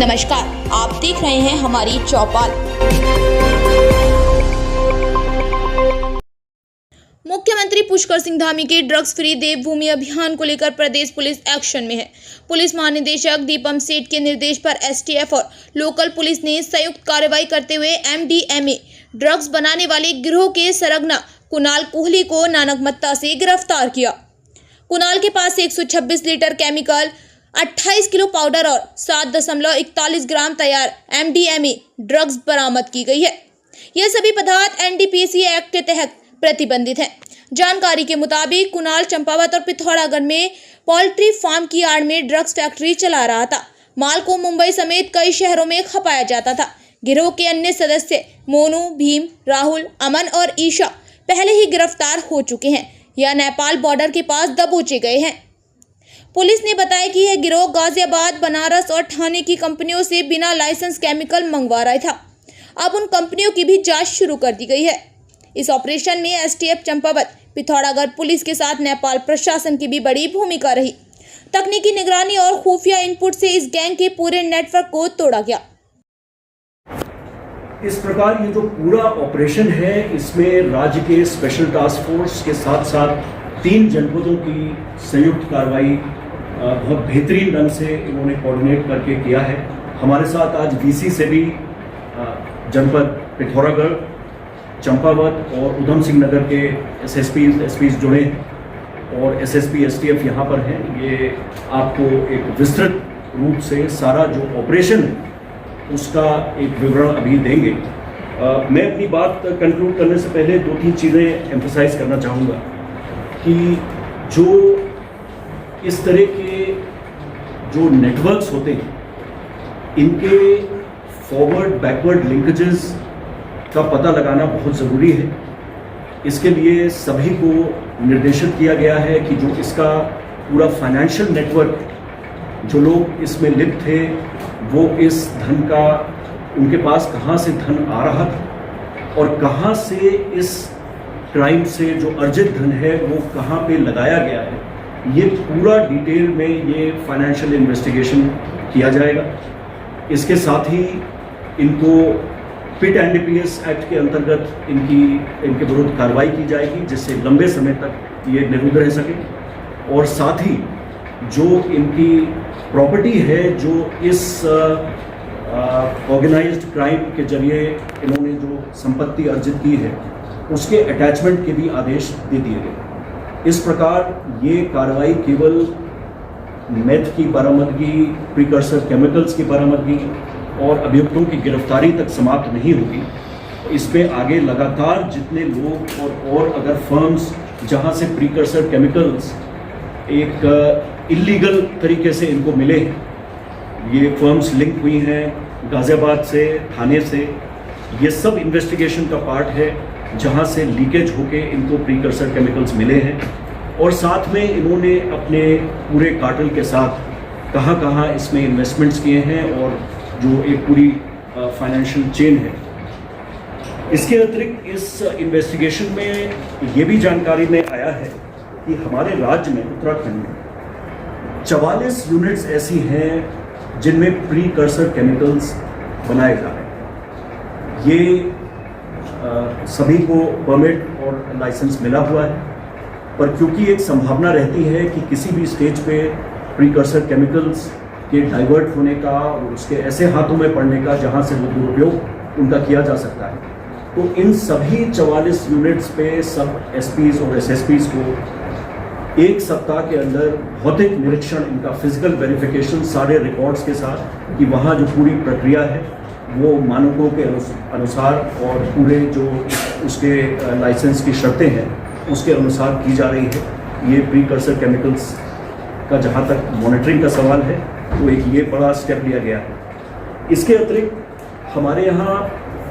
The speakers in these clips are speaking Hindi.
नमस्कार, आप देख रहे हैं हमारी चौपाल। मुख्यमंत्री पुष्कर सिंह धामी के ड्रग्स फ्री देवभूमि अभियान को लेकर प्रदेश पुलिस एक्शन में है। पुलिस महानिदेशक दीपम सेठ के निर्देश पर एसटीएफ और लोकल पुलिस ने संयुक्त कार्रवाई करते हुए एमडीएमए ड्रग्स बनाने वाले गिरोह के सरगना कुणाल कोहली को नानकमत्ता से गिरफ्तार किया। कुणाल के पास 126 लीटर केमिकल, 28 किलो पाउडर और 7.41 ग्राम तैयार एमडीएमए ड्रग्स बरामद की गई है। यह सभी पदार्थ एनडीपीएस एक्ट के तहत प्रतिबंधित है। जानकारी के मुताबिक कुणाल चंपावत और पिथौरागढ़ में पोल्ट्री फार्म की आड़ में ड्रग्स फैक्ट्री चला रहा था। माल को मुंबई समेत कई शहरों में खपाया जाता था। गिरोह के अन्य सदस्य मोनू, भीम, राहुल, अमन और ईशा पहले ही गिरफ्तार हो चुके हैं या नेपाल बॉर्डर के पास दबोचे गए हैं। पुलिस ने बताया कि यह गिरोह गाजियाबाद, बनारस और ठाणे की कंपनियों से बिना लाइसेंस केमिकल मंगवा रहा था। अब उन कंपनियों की भी जांच शुरू कर दी गई है। इस ऑपरेशन में एसटीएफ चंपावत, पिथौरागढ़ पुलिस के साथ नेपाल प्रशासन की भी बड़ी भूमिका रही। तकनीकी निगरानी और खुफिया इनपुट से इस गैंग के पूरे नेटवर्क को तोड़ा गया। इस प्रकार ये जो पूरा ऑपरेशन है, इसमें राज्य के स्पेशल टास्क फोर्स के साथ साथ 3 जनपदों की संयुक्त कार्रवाई बहुत बेहतरीन ढंग से इन्होंने कोऑर्डिनेट करके किया है। हमारे साथ आज वीसी से भी जनपद पिथौरागढ़, चंपावत और उधम सिंह नगर के एसपीज जुड़े हैं और एसएसपी एसटीएफ यहाँ पर हैं। ये आपको एक विस्तृत रूप से सारा जो ऑपरेशन है उसका एक विवरण अभी देंगे। मैं अपनी बात कंक्लूड करने से पहले 2-3 चीज़ें एम्फसाइज करना चाहूँगा कि जो इस तरह के जो नेटवर्क्स होते हैं, इनके फॉरवर्ड बैकवर्ड लिंकेजेस का पता लगाना बहुत ज़रूरी है। इसके लिए सभी को निर्देशित किया गया है कि जो इसका पूरा फाइनेंशियल नेटवर्क, जो लोग इसमें लिप्त थे, वो इस धन का, उनके पास कहाँ से धन आ रहा था और कहाँ से इस क्राइम से जो अर्जित धन है वो कहाँ पे लगाया गया है, ये पूरा डिटेल में ये फाइनेंशियल इन्वेस्टिगेशन किया जाएगा। इसके साथ ही इनको पिट एनडीपीएस एक्ट के अंतर्गत इनके विरुद्ध कार्रवाई की जाएगी, जिससे लंबे समय तक ये निरुद्ध रह सके। और साथ ही जो इनकी प्रॉपर्टी है, जो इस ऑर्गेनाइज्ड क्राइम के जरिए इन्होंने जो संपत्ति अर्जित की है, उसके अटैचमेंट के भी आदेश दे दिए गए। इस प्रकार ये कार्रवाई केवल मेथ की बरामदगी, प्रीकर्सर केमिकल्स की बरामदगी और अभियुक्तों की गिरफ्तारी तक समाप्त नहीं होगी। इसमें आगे लगातार जितने लोग और अगर फर्म्स जहां से प्रीकर्सर केमिकल्स एक इल्लीगल तरीके से इनको मिले, ये फर्म्स लिंक हुई हैं गाजियाबाद से, ठाणे से, ये सब इन्वेस्टिगेशन का पार्ट है जहां से लीकेज होके इनको प्रीकर्सर केमिकल्स मिले हैं। और साथ में इन्होंने अपने पूरे कार्टेल के साथ कहाँ इसमें इन्वेस्टमेंट्स किए हैं और जो एक पूरी फाइनेंशियल चेन है। इसके अतिरिक्त इस इन्वेस्टिगेशन में ये भी जानकारी में आया है कि हमारे राज्य में, उत्तराखंड में 44 यूनिट्स ऐसी हैं जिनमें प्रीकर्सर केमिकल्स बनाए जा रहे हैं। ये सभी को परमिट और लाइसेंस मिला हुआ है, पर क्योंकि एक संभावना रहती है कि किसी भी स्टेज पे प्रीकर्सर केमिकल्स के डाइवर्ट होने का और उसके ऐसे हाथों में पड़ने का जहां से वो दुरुपयोग उनका किया जा सकता है, तो इन सभी 44 यूनिट्स पे सब एसपीज और एसएसपीज को 1 सप्ताह के अंदर भौतिक निरीक्षण, इनका फिजिकल वेरिफिकेशन सारे रिकॉर्ड्स के साथ, कि वहाँ जो पूरी प्रक्रिया है वो मानकों के अनुसार और पूरे जो उसके लाइसेंस की शर्तें हैं उसके अनुसार की जा रही है। ये प्रीकर्सर केमिकल्स का जहाँ तक मॉनिटरिंग का सवाल है, तो एक ये बड़ा स्टेप लिया गया है। इसके अतिरिक्त हमारे यहाँ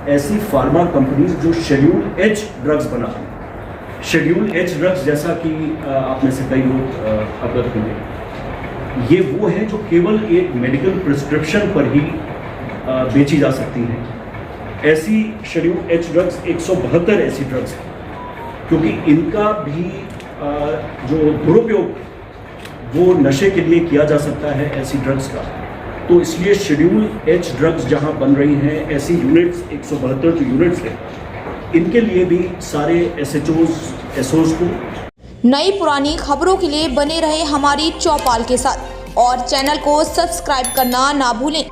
ऐसी फार्मा कंपनीज जो शेड्यूल एच ड्रग्स बनाती हैं, शेड्यूल एच ड्रग्स जैसा कि आप में से कई लोग अवगत होंगे, ये वो है जो केवल एक मेडिकल प्रिस्क्रिप्शन पर ही बेची जा सकती हैं। ऐसी शेड्यूल एच ड्रग्स 172 ऐसी ड्रग्स हैं, क्योंकि इनका भी जो दुरुपयोग वो नशे के लिए किया जा सकता है ऐसी ड्रग्स का, तो इसलिए शेड्यूल एच ड्रग्स जहां बन रही हैं, ऐसी यूनिट्स 172 जो यूनिट्स हैं, इनके लिए भी सारे एसओज को। नई पुरानी खबरों के लिए बने रहे हमारी चौपाल के साथ और चैनल को सब्सक्राइब करना ना भूलें।